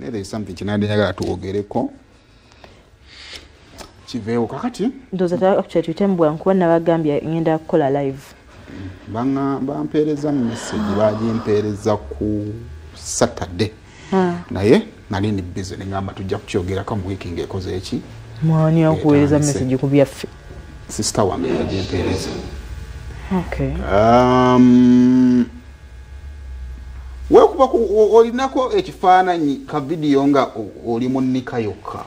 there is something kinandinyaga tuogereko kiveewo kakati ndoza tuitembwa nkuba nabagambye ngenda kukola live bampeereza message bagimpeereza ku Saturday naye nali ni busy ngamba tujja kukyogerako mu weekend ekoze eki mwani okuweereza message ku byaffe sister wange yagimpeereza. Okay. Wekuba olinako ekifaananyi ka video nga oli mu nnika yokka.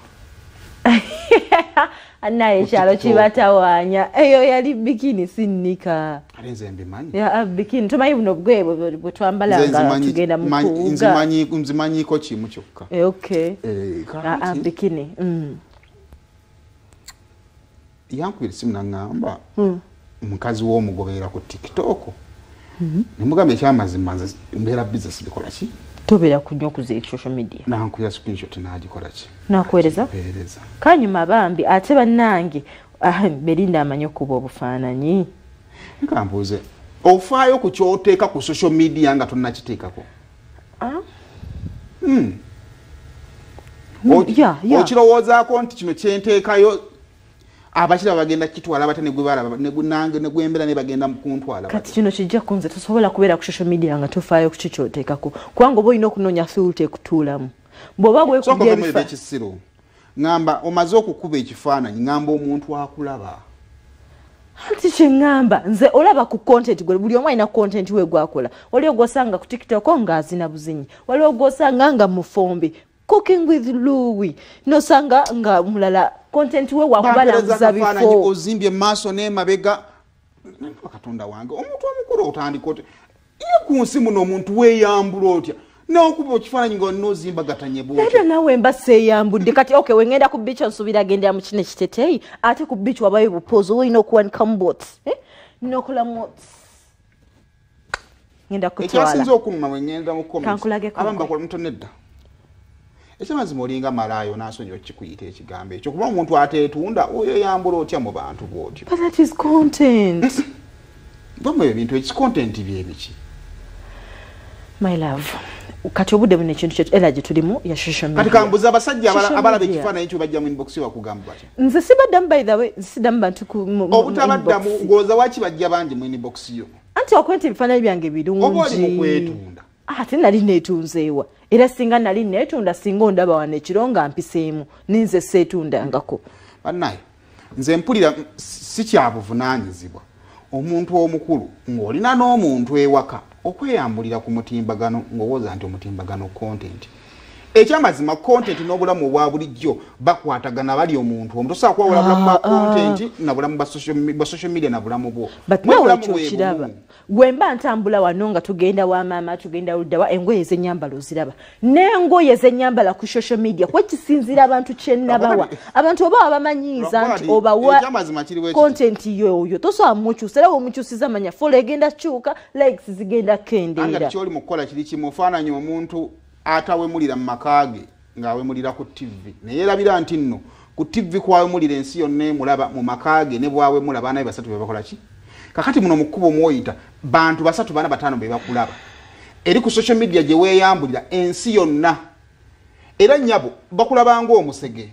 Naye kyalo kibatawaanya eyo yali bikini si nnika. Alenze mbimanyi. Ya bikini tumanyi buno bwe bwe twambala nga tugenda mu kuuga. Nzimanyiko kimu kyokka. Okay. Bikini. Yankubira simu nangamba mukazi w'omugoberera ku TikTok. Nimugambye ekyamazima nze mbeera business bikola ki? Tobera kunyo ku social media. Nankuya screenshot n'agikola ki? Nakuweereza? Kanyuma bambi ate bannange Belinda amanyi kuba obufaananyi. Nkambuuze ofaayo ku kyoteeka ku social media nga tonnakiteekako? Okirowoozaako nti kino kyenteekayo abakira bagenda kitwala abatane gwebala nange ne gwembera ne bagenda kuntwala. Kati kino kijja kunze tosobola kubeera ku social media nga tofaayo ku kikyoteekako kubanga oba olina okunoonya filter ekutuulamu bw'oba bwekubya ekisiro ngamba omaze okukuba ekifaananyi ngamba omuntu akulaba anti kye ngamba nze olaba ku content gwe buli omu alina content we gwakola waliwo gw'osanga ku TikTok ng'azina buzinyi waliwo gw'osanga nga mufombi cooking with Louis nosanga nga mulala content we wakubalanguza bifo ozimbye maaso n'emabega Katonda wange omuntu omukulu otandika oti iyo ku nsi muno omuntu weeyambula otya n'okuba ekifaananyi ng'onozimba gatanye bw'otyo era nawe mba seeyambudde kati okay wengenda ku beach nsubira agendera mu kino ekiteteeyi ate ku beach wabayo bupozi olina okuwanika mu boats n'okola mots ngenda kutwala ekyasinze okunuma bwe ngenda mu comments abamu bakola mutonedda ekyamazima olinga malaayo n'asonyiwa kikuyita ekigambo ekyo kuba omuntu ateetunda oyo yambula otya mu bantu bw'otyo. But that is content. Bamwe ebintu ekicontent byebiki? My love. Kati obudde buno ekintu kyetu era gye tulimu ya social media. Kati kambuza abasajja abalaba ekifaananyi ekyo bajja mu inbox bakugamba batya? Nze sibaddamu by the way nsiddamu bantu ku obutabaddamu ngooza waki bajja bangi mu inbox yo? Anti okwenta ebifaananyi byange birungi. Oba oli mu kwetunda? Ate nali neetunzeewa. Era singa nali neetunda singa ondaba wano ekiro nga mpiseemu ninze seetundangako. Bannaye nze mpulira si kyabuvunaanyizibwa omuntu omukulu ng'olina n'omuntu ewaka okweyambulira ku mutimbagano ng'owooza nti omutimbagano content. Ekyamazima content n'obulamu obwa bulijjo bakwatagana bali omuntu omuntu osaa kwawula bulamu bwa content na bulamu bwa social media na bulamu bwo. Nawe ekyo kiraba gwe mba ntambula wano nga tugenda wa maama tugenda luddawa engoye z'ennyambala oziraba n'engoye z'ennyambala ku social media kwekisinzira abantu kyennabawa abantu oba abamanyiiza nti obawa content yoyo tosobola mukyusa era omukyusiza manya follow egenda kyuka likes zigenda kendeera. Anga kyoli mu kukola kiri kimu ofaananyi omuntu atawemulira mu makage ng'awemulira ku TV naye erabira nti nno ku TV kwawemulira ensi yonna emulaba mu makage ne bwawemula baana be basatu be bakola ki kakati muno mu kkubo mwoyita bantu basatu baana bataano be bakulaba eri ku social media gye weeyambulira ensi yonna era nnyabo bakulaba ng'omusege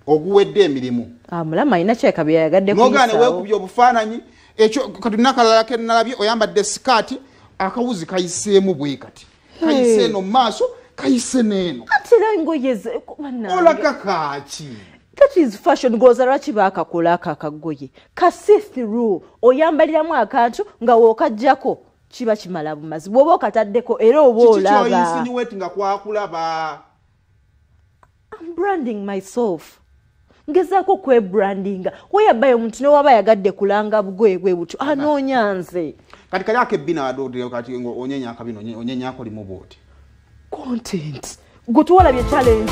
oguwedde emirimu mulama alina kyeka byayagadde nogaane weekubye obufaananyi ekyo kati nakalala ke nalabye oyambadde sikaati akawuzi kayiseemu bwe kati kayise no maaso kayise neno atira engoye olaka kaki that is fashion goza lwaki baakakola akagoye ka see through oyambaliramu akantu nga wookajjako kiba kimala bumazi bw'oba okataddeko era oba olaba nga kwakulaba. I'm branding myself ngezaako kwebrandinga weyabayo omuntu newaba yagadde kulanga bugoye bwe butyo anoonya nze kati kali akebina adodde kati onyenya akabino onyenya akolimu bwoti content gwe tuwalabye challenge